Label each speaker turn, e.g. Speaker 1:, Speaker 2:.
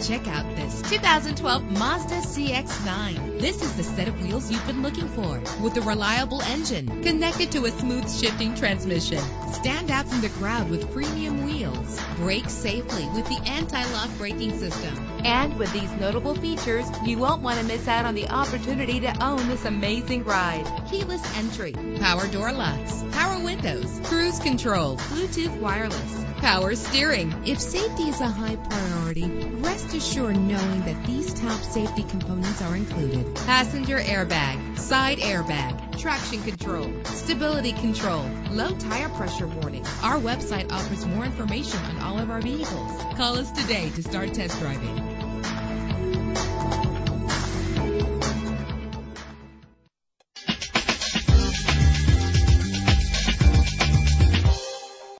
Speaker 1: Check out this 2012 Mazda CX-9. This is the set of wheels you've been looking for, with a reliable engine connected to a smooth shifting transmission. Stand out from the crowd with premium wheels. Brake safely with the anti-lock braking system. And with these notable features, you won't want to miss out on the opportunity to own this amazing ride. Keyless entry, power door locks, power windows, cruise control, Bluetooth wireless, power steering. If safety is a high priority, rest assured knowing that these top safety components are included. Passenger airbag, side airbag, traction control, stability control, low tire pressure warning. Our website offers more information on all of our vehicles. Call us today to start test driving.